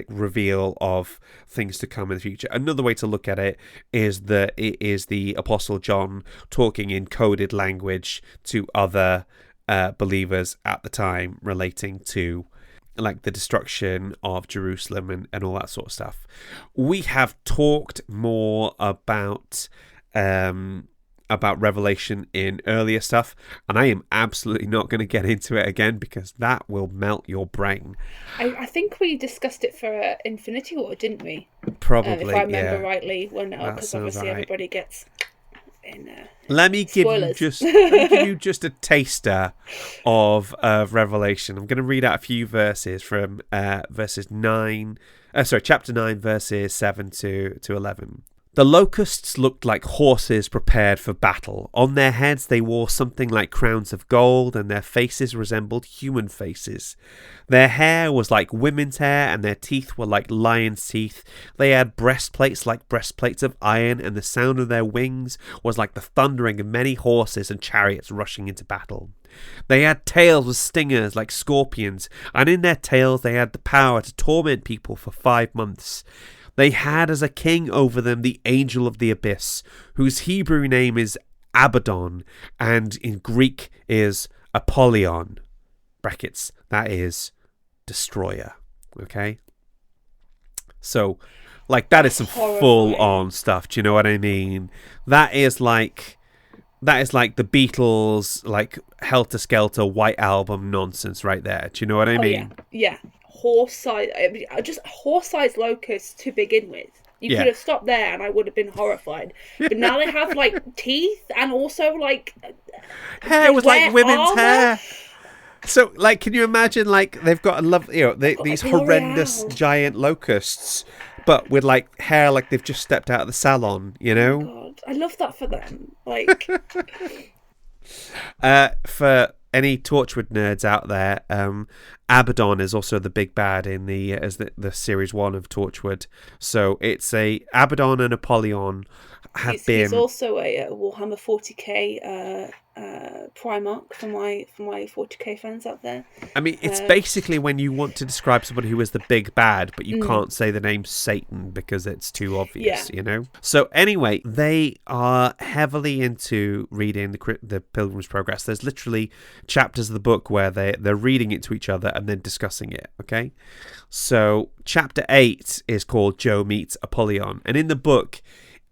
reveal of things to come in the future. Another way to look at it is that it is the Apostle John talking in coded language to other believers at the time relating to like the destruction of Jerusalem and all that sort of stuff. We have talked more about Revelation in earlier stuff, and I am absolutely not going to get into it again because that will melt your brain. I think we discussed it for Infinity War, didn't we? Probably, if I remember rightly, because obviously right. Everybody gets in. Let me give you just a taster of Revelation. I'm going to read out a few verses from chapter 9, verses 7 to 11. The locusts looked like horses prepared for battle. On their heads they wore something like crowns of gold, and their faces resembled human faces. Their hair was like women's hair, and their teeth were like lions' teeth. They had breastplates like breastplates of iron, and the sound of their wings was like the thundering of many horses and chariots rushing into battle. They had tails with stingers like scorpions, and in their tails they had the power to torment people for 5 months. They had as a king over them the angel of the abyss, whose Hebrew name is Abaddon, and in Greek is Apollyon. Brackets, that is destroyer. Okay? So, like, that is some full-on stuff. Do you know what I mean? That is like the Beatles, like, helter-skelter White Album nonsense right there. Do you know what I mean? Yeah. Just horse-sized locusts to begin with. You could have stopped there and I would have been horrified. But now they have, like, teeth and also, like... hair was like women's hair. So, like, can you imagine, like, they've got these horrendous giant locusts, but with, like, hair like they've just stepped out of the salon, you know? Oh, God. I love that for them. Like... any Torchwood nerds out there, Abaddon is also the big bad in the series 1 of Torchwood. So it's Abaddon and Apollyon He's also a Warhammer 40k Primarch for my 40k fans out there. I mean, it's basically when you want to describe somebody who is the big bad, but you can't say the name Satan because it's too obvious, you know? So anyway, they are heavily into reading the Pilgrim's Progress. There's literally chapters of the book where they're reading it to each other and then discussing it, okay? So chapter 8 is called Joe Meets Apollyon. And in the book,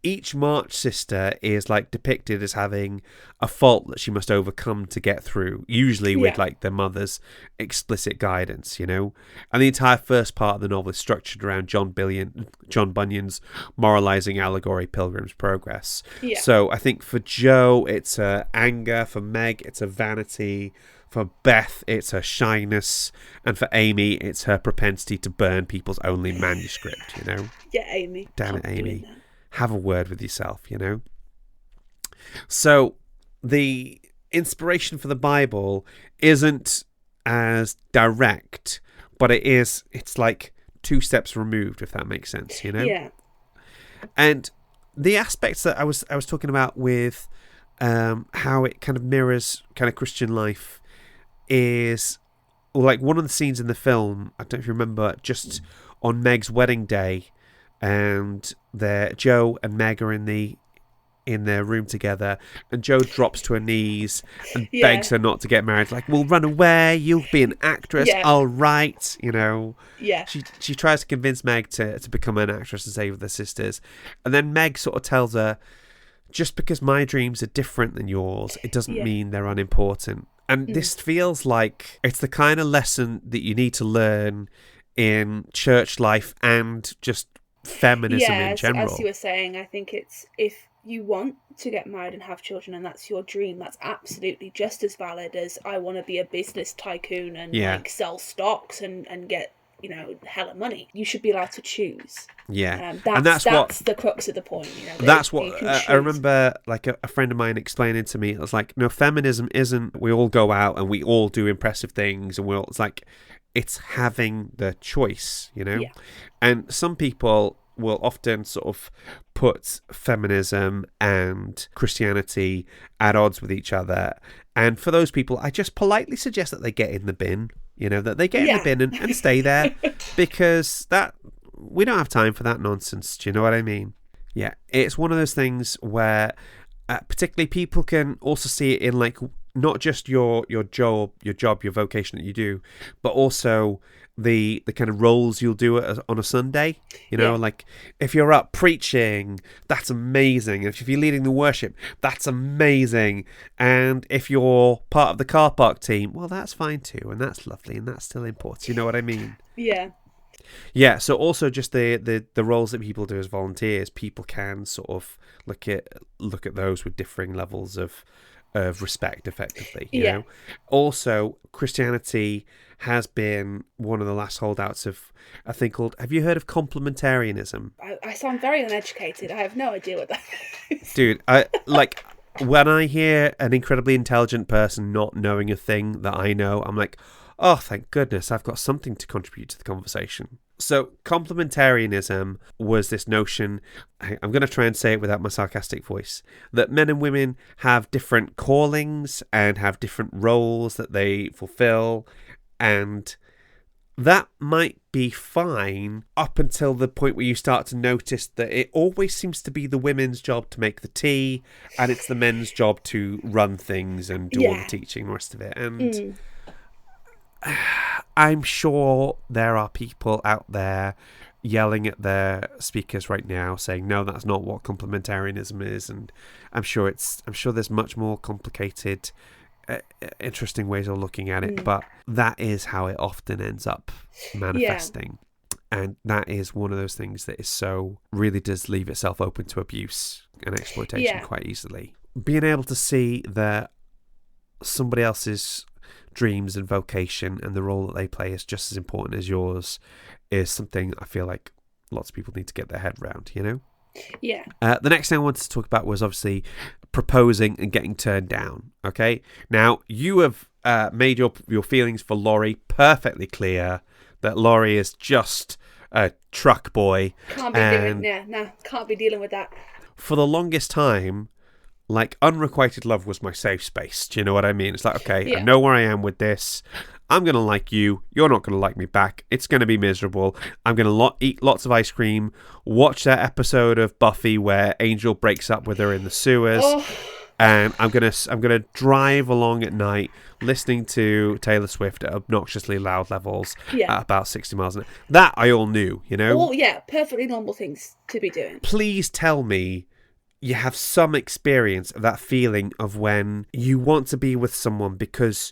each March sister is like depicted as having a fault that she must overcome to get through, usually with like their mother's explicit guidance, you know. And the entire first part of the novel is structured around John Bunyan's moralizing allegory, Pilgrim's Progress. Yeah. So I think for Joe, it's her anger. For Meg, it's her vanity. For Beth, it's her shyness. And for Amy, it's her propensity to burn people's only manuscript, you know. Yeah, Amy. Damn it, Amy. Have a word with yourself, you know? So the inspiration for the Bible isn't as direct, but it's like 2 steps removed, if that makes sense, you know? Yeah. And the aspects that I was talking about with how it kind of mirrors kind of Christian life is, like, one of the scenes in the film, I don't know if you remember, just on Meg's wedding day, and Joe and Meg are in their room together, and Joe drops to her knees and begs her not to get married. Like, we'll run away, you'll be an actress, all right, you know. Yeah. She tries to convince Meg to become an actress and save the sisters, and then Meg sort of tells her, just because my dreams are different than yours, it doesn't mean they're unimportant. And this feels like it's the kind of lesson that you need to learn in church life and just feminism in general. As you were saying, I think it's, if you want to get married and have children and that's your dream, that's absolutely just as valid as I want to be a business tycoon and like sell stocks and get, you know, hella money. You should be allowed to choose. Yeah. And that's the crux of the point, you know. That's what I remember, like a friend of mine explaining to me. It was like, no, feminism isn't we all go out and we all do impressive things and it's like, it's having the choice, you know? Yeah. And some people will often sort of put feminism and Christianity at odds with each other. And for those people, I just politely suggest that they get in the bin, you know, that they get in the bin and stay there, because we don't have time for that nonsense. Do you know what I mean? Yeah, it's one of those things where particularly people can also see it in, like, not just your job, your vocation that you do, but also the kind of roles you'll do on a Sunday. You know, like if you're up preaching, that's amazing. And if you're leading the worship, that's amazing. And if you're part of the car park team, well, that's fine too, and that's lovely, and that's still important. You know what I mean? Yeah. Yeah, so also just the roles that people do as volunteers, people can sort of look at those with differing levels of respect, effectively, you know. Also, Christianity has been one of the last holdouts of a thing called, have you heard of complementarianism? I sound very uneducated. I have no idea what that is. Dude, when I hear an incredibly intelligent person not knowing a thing that I know, I'm like, oh, thank goodness, I've got something to contribute to the conversation. So complementarianism was this notion, I'm going to try and say it without my sarcastic voice, that men and women have different callings and have different roles that they fulfill, and that might be fine up until the point where you start to notice that it always seems to be the women's job to make the tea, and it's the men's job to run things and do all the teaching and the rest of it. And I'm sure there are people out there yelling at their speakers right now saying, no, that's not what complementarianism is. And I'm sure there's much more complicated, interesting ways of looking at it, but that is how it often ends up manifesting. And that is one of those things that is so, really does leave itself open to abuse and exploitation quite easily. Being able to see that somebody else's dreams and vocation and the role that they play is just as important as yours is something I feel like lots of people need to get their head around, you know? Yeah. The next thing I wanted to talk about was obviously proposing and getting turned down, okay? Now, you have made your feelings for Laurie perfectly clear. That Laurie is just a truck boy. Can't be dealing with that. For the longest time, like, unrequited love was my safe space. Do you know what I mean? It's like, okay, I know where I am with this. I'm going to like you. You're not going to like me back. It's going to be miserable. I'm going to eat lots of ice cream, watch that episode of Buffy where Angel breaks up with her in the sewers. And I'm gonna drive along at night listening to Taylor Swift at obnoxiously loud levels at about 60 miles an hour. That I all knew, you know? All, perfectly normal things to be doing. Please tell me you have some experience of that feeling of when you want to be with someone because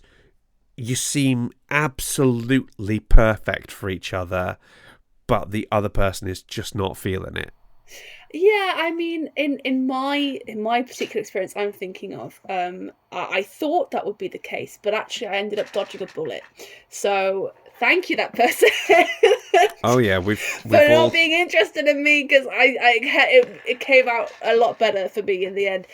you seem absolutely perfect for each other, but the other person is just not feeling it. Yeah, I mean, in my particular experience, I'm thinking of, I thought that would be the case, but actually, I ended up dodging a bullet. So thank you, that person. Oh yeah, we've for all... not being interested in me, because it came out a lot better for me in the end.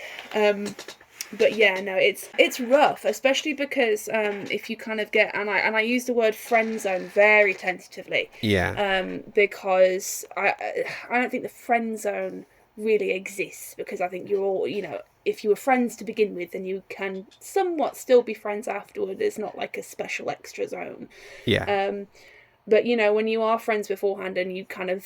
But yeah, no, it's rough, especially because if you kind of get, and I use the word friend zone very tentatively. Yeah. Because I don't think the friend zone really exists, because I think you're all, you know, if you were friends to begin with, then you can somewhat still be friends afterward. There's not like a special extra zone. Yeah. But you know, when you are friends beforehand and you kind of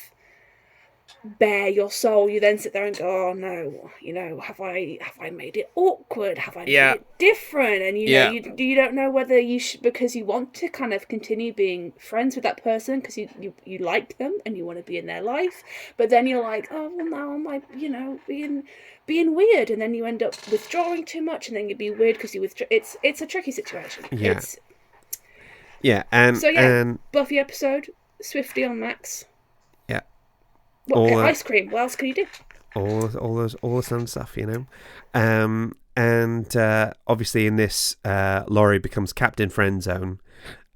bare your soul, you then sit there and go, oh no, you know, have I made it awkward, have I made it different, and you know, you don't know whether you should, because you want to kind of continue being friends with that person because you like them and you want to be in their life, but then you're like, oh well, now am I, you know, being weird, and then you end up withdrawing too much, and then you'd be weird because you withdraw. It's a tricky situation. And Buffy episode, Swifty on Max. Ice cream. What else can you do? All the fun stuff, you know. And obviously in this, Laurie becomes Captain Friendzone,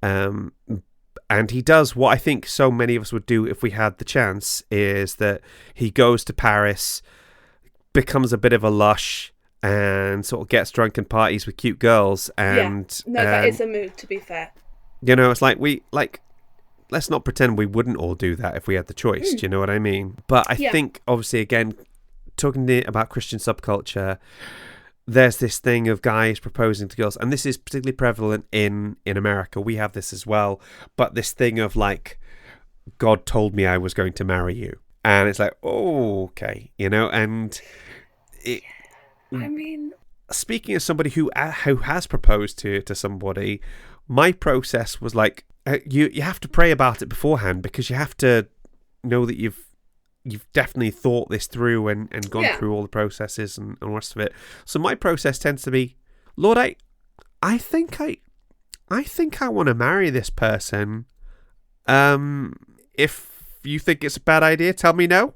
and he does what I think so many of us would do if we had the chance. Is that he goes to Paris, becomes a bit of a lush, and sort of gets drunk and parties with cute girls. And that is a move. To be fair, you know, it's like let's not pretend we wouldn't all do that if we had the choice. Do you know what I mean? But I think, obviously, again, talking about Christian subculture, there's this thing of guys proposing to girls, and this is particularly prevalent in America. We have this as well, but this thing of like, God told me I was going to marry you, and it's like, oh, okay, you know, and it. I mean, speaking as somebody who has proposed to somebody, my process was like, you have to pray about it beforehand, because you have to know that you've definitely thought this through and gone through all the processes and the rest of it. So my process tends to be, Lord, I think I want to marry this person. If you think it's a bad idea, tell me no.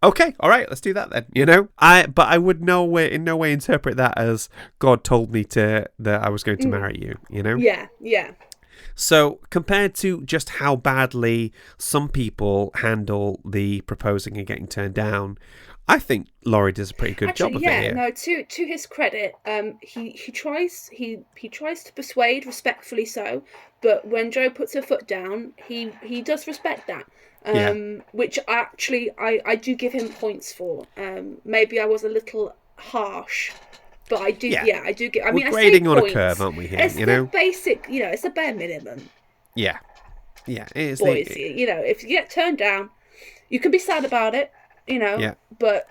Okay, all right, let's do that then. You know, but I would in no way interpret that as God told me that I was going to marry you. You know? Yeah. So compared to just how badly some people handle the proposing and getting turned down, I think Laurie does a pretty good job of it here. No, to his credit, he tries to persuade, respectfully so, but when Jo puts her foot down, he does respect that. Which actually I do give him points for. Maybe I was a little harsh, but I do. Yeah, I do get. I mean, we're grading on points. A curve, aren't we? Here, it's you the know, basic. You know, it's the bare minimum. Yeah, it is. Boys, you know, if you get turned down, you can be sad about it. You know, but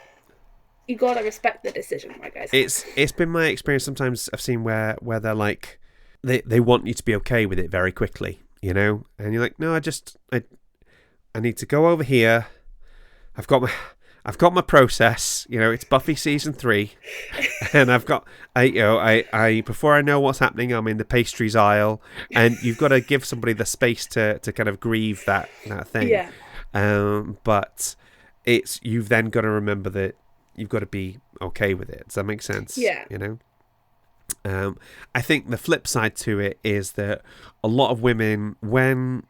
you gotta respect the decision, my guys. It's been my experience. Sometimes I've seen where they're like, they want you to be okay with it very quickly. You know, and you're like, no, I need to go over here. I've got my process. You know, it's Buffy season 3, and I before I know what's happening, I'm in the pastries aisle, and you've got to give somebody the space to kind of grieve that thing. Yeah. But you've then got to remember that you've got to be okay with it. Does that make sense? Yeah. You know. I think the flip side to it is that a lot of women, when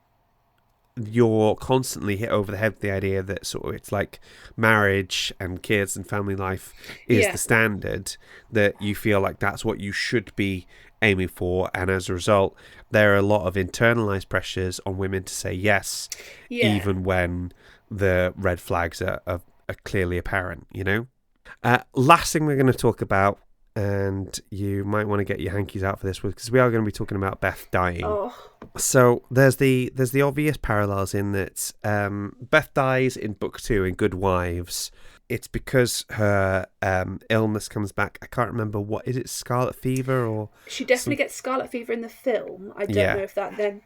you're constantly hit over the head with the idea that sort of it's like marriage and kids and family life is the standard, that you feel like that's what you should be aiming for, and as a result there are a lot of internalized pressures on women to say yes, even when the red flags are clearly apparent, you know. Last thing we're going to talk about, and you might want to get your hankies out for this one, because we are going to be talking about Beth dying. So there's the obvious parallels in that Beth dies in book 2 in Good Wives. It's because her illness comes back. I can't remember, what is it, scarlet fever, or she definitely gets scarlet fever in the film. I don't know if that then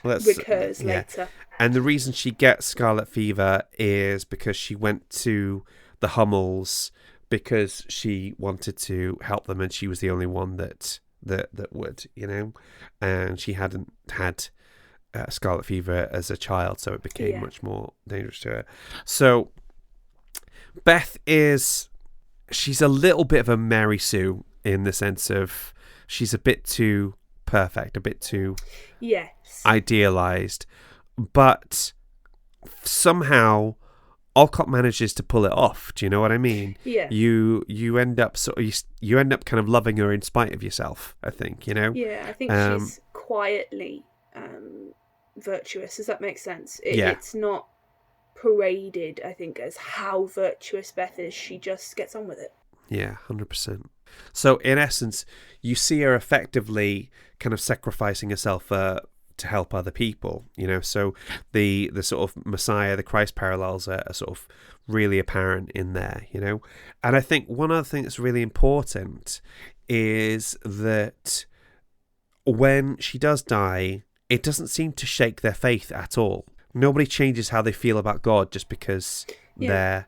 recurs later. And the reason she gets scarlet fever is because she went to the Hummels because she wanted to help them, and she was the only one that would, you know, and she hadn't had scarlet fever as a child, so it became much more dangerous to her. So Beth she's a little bit of a Mary Sue in the sense of she's a bit too perfect, a bit too idealized, but somehow Alcott manages to pull it off. Do you know what I mean? Yeah. You end up you end up kind of loving her in spite of yourself, I think, you know? Yeah, I think she's quietly virtuous. Does that make sense? It's not paraded, I think, as how virtuous Beth is. She just gets on with it. Yeah, 100%. So in essence, you see her effectively kind of sacrificing herself to help other people, you know. So the sort of Messiah, the Christ parallels are sort of really apparent in there, you know. And I think one other thing that's really important is that when she does die, it doesn't seem to shake their faith at all. Nobody changes how they feel about God just because their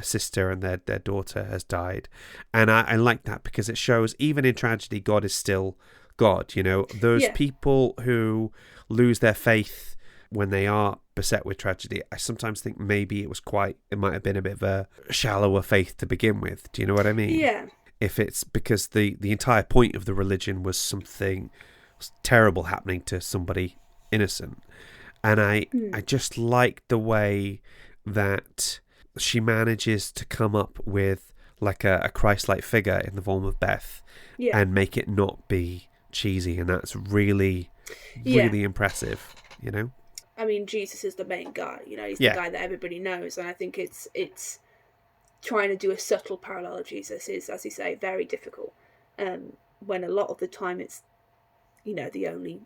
sister and their daughter has died. And I like that, because it shows even in tragedy, God is still God, you know. Those people who lose their faith when they are beset with tragedy, I sometimes think maybe it might have been a bit of a shallower faith to begin with. Do you know what I mean? Yeah. If it's because the entire point of the religion was something terrible happening to somebody innocent. And I just like the way that she manages to come up with like a Christ-like figure in the form of Beth and make it not be cheesy, and that's really impressive, you know. I mean, Jesus is the main guy, you know. He's the guy that everybody knows, and I think it's trying to do a subtle parallel of Jesus is, as you say, very difficult. When a lot of the time it's, you know, the only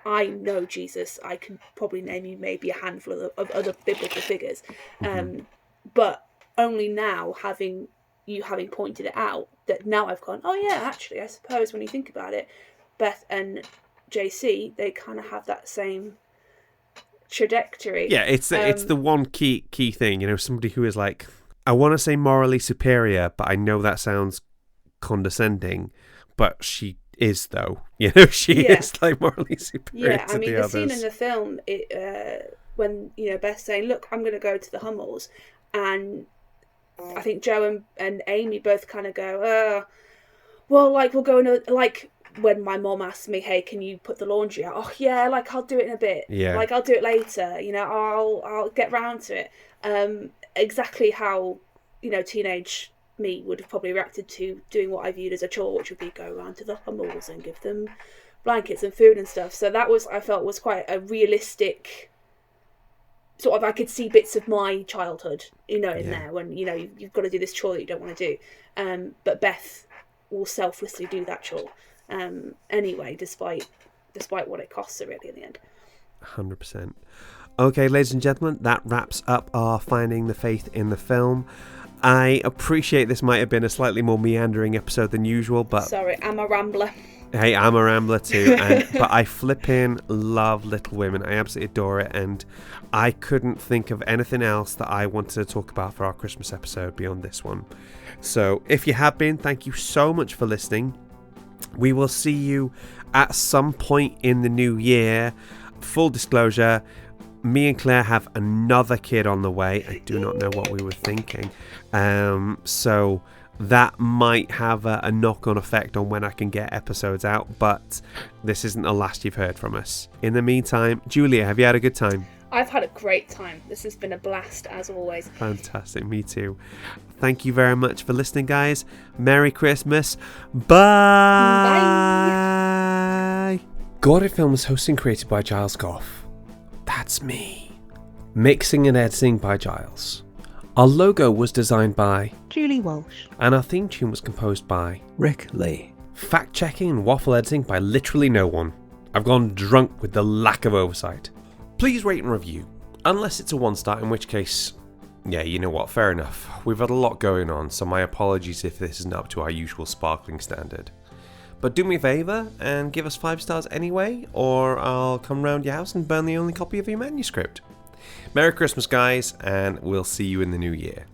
I know Jesus. I can probably name you maybe a handful of other biblical figures, but only now having pointed it out, that now I've gone, oh yeah, actually, I suppose when you think about it, Beth and JC, they kind of have that same trajectory. Yeah, it's the one key thing, you know, somebody who is like, I want to say morally superior, but I know that sounds condescending, but she is, though, you know, she is like morally superior to the others. Scene in the film, when, you know, Beth's saying, look, I'm going to go to the Hummels, and I think Joe and Amy both kind of go, well, like, we'll go in like when my mom asked me, hey, can you put the laundry out? Oh yeah, like, I'll do it in a bit. Yeah. Like, I'll do it later, you know, I'll get round to it. Exactly how, you know, teenage me would have probably reacted to doing what I viewed as a chore, which would be go around to the Hummels and give them blankets and food and stuff. So that was, I felt, was quite a realistic sort of, I could see bits of my childhood, you know, in there, when, you know, you've got to do this chore that you don't want to do. But Beth will selflessly do that chore anyway, despite what it costs her, really, in the end. 100%. Okay, ladies and gentlemen, that wraps up our Finding the Faith in the Film. I appreciate this might have been a slightly more meandering episode than usual, but... Sorry, I'm a rambler. Hey, I'm a rambler too, but I flipping love Little Women. I absolutely adore it, and I couldn't think of anything else that I wanted to talk about for our Christmas episode beyond this one. So if you have been, thank you so much for listening. We will see you at some point in the new year. Full disclosure, me and Claire have another kid on the way. I do not know what we were thinking. So that might have a knock-on effect on when I can get episodes out, but this isn't the last you've heard from us. In the meantime, Julia, have you had a good time? I've had a great time. This has been a blast, as always. Fantastic, me too. Thank you very much for listening, guys. Merry Christmas. Bye. Gordon Film is hosted and created by Giles Goff. That's me. Mixing and editing by Giles. Our logo was designed by Julie Walsh. And our theme tune was composed by Rick Lee. Fact-checking and waffle editing by literally no one. I've gone drunk with the lack of oversight. Please rate and review. Unless it's a 1-star, in which case, yeah, you know what, fair enough. We've had a lot going on, so my apologies if this isn't up to our usual sparkling standard. But do me a favour and give us 5 stars anyway, or I'll come round your house and burn the only copy of your manuscript. Merry Christmas, guys, and we'll see you in the new year.